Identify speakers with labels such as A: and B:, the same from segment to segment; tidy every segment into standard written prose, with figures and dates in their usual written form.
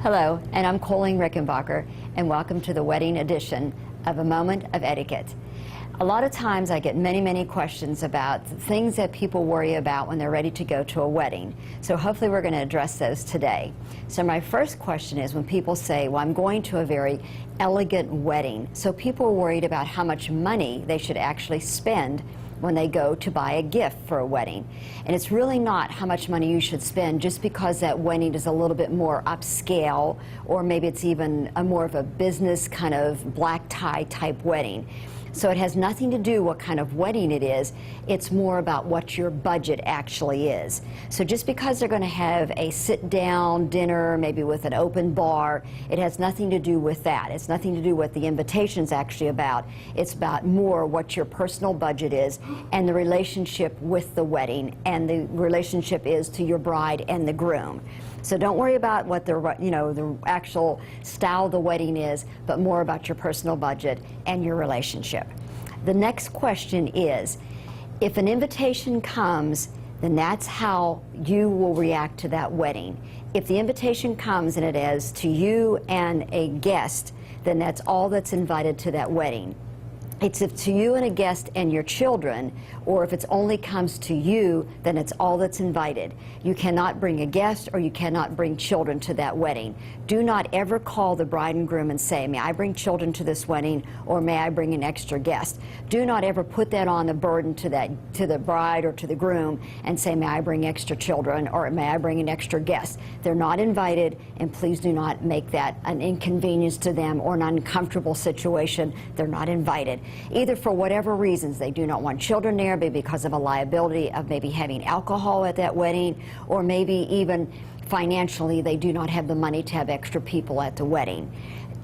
A: Hello, and I'm Colleen Rickenbacher, and welcome to the wedding edition of A Moment of Etiquette. A lot of times I get many questions about things that people worry about when they're ready to go to a wedding. So hopefully we're going to address those today. So my first question is when people say, well, I'm going to a very elegant wedding. So people are worried about how much money they should actually spend when they go to buy a gift for a wedding. And it's really not how much money you should spend just because that wedding is a little bit more upscale, or maybe it's even more of a business kind of black tie type wedding. So it has nothing to do what kind of wedding it is. It's more about what your budget actually is. So just because they're going to have a sit-down dinner, maybe with an open bar, it has nothing to do with that. It's nothing to do with the invitation's actually about. It's about more what your personal budget is and the relationship with the wedding, and the relationship is to your bride and the groom. So don't worry about what the actual style of the wedding is, but more about your personal budget and your relationship. The next question is, if an invitation comes, then that's how you will react to that wedding. If the invitation comes and it is to you and a guest, then that's all that's invited to that wedding. It's if to you and a guest and your children, or if it only comes to you, then it's all that's invited. You cannot bring a guest or you cannot bring children to that wedding. Do not ever call the bride and groom and say, may I bring children to this wedding, or may I bring an extra guest? Do not ever put that on the burden to the bride or to the groom and say, may I bring extra children, or may I bring an extra guest? They're not invited, and please do not make that an inconvenience to them or an uncomfortable situation. They're not invited. Either for whatever reasons, they do not want children there, maybe because of a liability of maybe having alcohol at that wedding, or maybe even financially they do not have the money to have extra people at the wedding.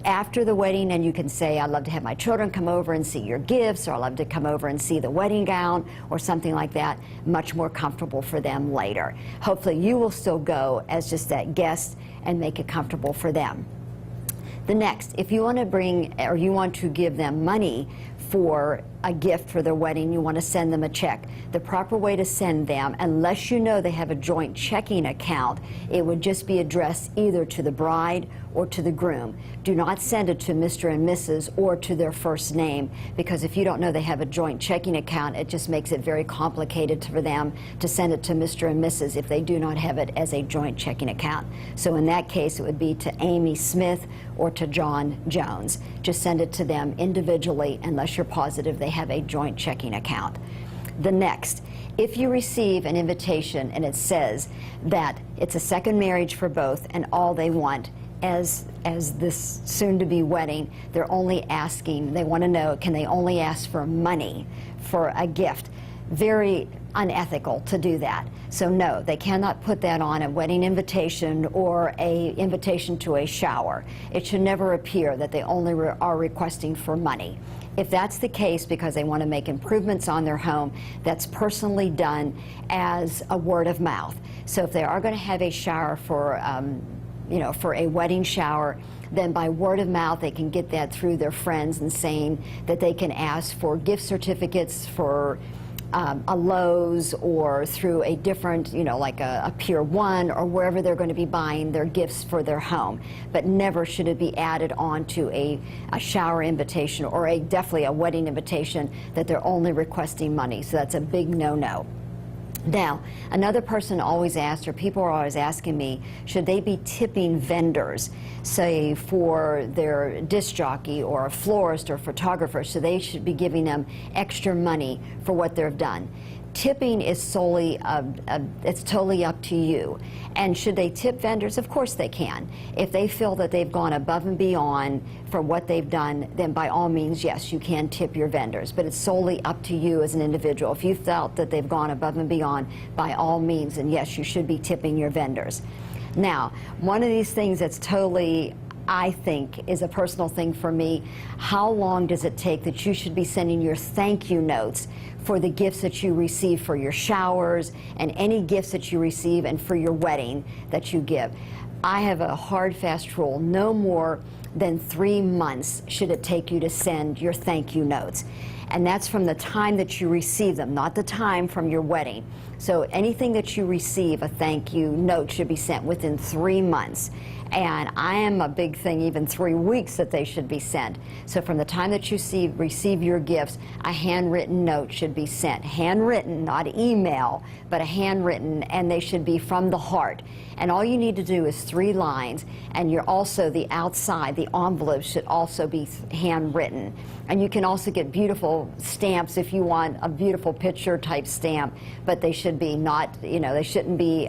A: After the wedding, and you can say, I'd love to have my children come over and see your gifts, or I'd love to come over and see the wedding gown, or something like that, much more comfortable for them later. Hopefully you will still go as just that guest and make it comfortable for them. The next, if you want to bring, or you want to give them money for a gift for their wedding, you want to send them a check. The proper way to send them, unless you know they have a joint checking account, it would just be addressed either to the bride or to the groom. Do not send it to Mr. and Mrs. or to their first name, because if you don't know they have a joint checking account, it just makes it very complicated for them to send it to Mr. and Mrs. if they do not have it as a joint checking account. So in that case, it would be to Amy Smith or to John Jones. Just send it to them individually unless you're positive they have a joint checking account. The next, if you receive an invitation and it says that it's a second marriage for both and all they want as this soon-to-be wedding, they're only asking, they want to know, can they only ask for money for a gift? Very unethical to do that. So no, they cannot put that on a wedding invitation or a invitation to a shower. It should never appear that they only are requesting for money. If that's the case because they want to make improvements on their home, that's personally done as a word of mouth. So if they are going to have a shower for for a wedding shower, then by word of mouth they can get that through their friends and saying that they can ask for gift certificates for a Lowe's, or through a different, like a Pier 1, or wherever they're going to be buying their gifts for their home. But never should it be added on to a shower invitation or definitely a wedding invitation that they're only requesting money. So that's a big no-no. Now, another person always asks, or people are always asking me, should they be tipping vendors, say for their disc jockey or a florist or photographer, so they should be giving them extra money for what they've done? Tipping is solely, it's totally up to you. And should they tip vendors? Of course they can. If they feel that they've gone above and beyond for what they've done, then by all means, yes, you can tip your vendors. But it's solely up to you as an individual. If you felt that they've gone above and beyond, by all means, and yes, you should be tipping your vendors. Now, one of these things that's totally, I think, is a personal thing for me, how long does it take that you should be sending your thank you notes for the gifts that you receive for your showers and any gifts that you receive and for your wedding that you give? I have a hard, fast rule, no more then 3 months should it take you to send your thank you notes. And that's from the time that you receive them, not the time from your wedding. So anything that you receive, a thank you note should be sent within 3 months. And I am a big thing, even 3 weeks that they should be sent. So from the time that you receive your gifts, a handwritten note should be sent. Handwritten, not email, but a handwritten, and they should be from the heart. And all you need to do is 3 lines, and you're also, the outside, the envelope should also be handwritten. And you can also get beautiful stamps if you want a beautiful picture type stamp, but they should be not, you know, they shouldn't be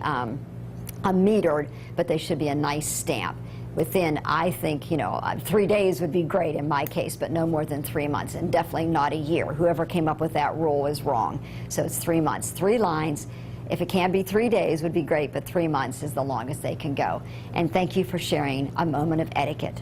A: metered, but they should be a nice stamp. Within, I think, you know, 3 days would be great in my case, but no more than 3 months, and definitely not a year. Whoever came up with that rule is wrong. So it's 3 months, 3 lines. If it can be 3 days would be great, but 3 months is the longest they can go. And thank you for sharing a moment of etiquette.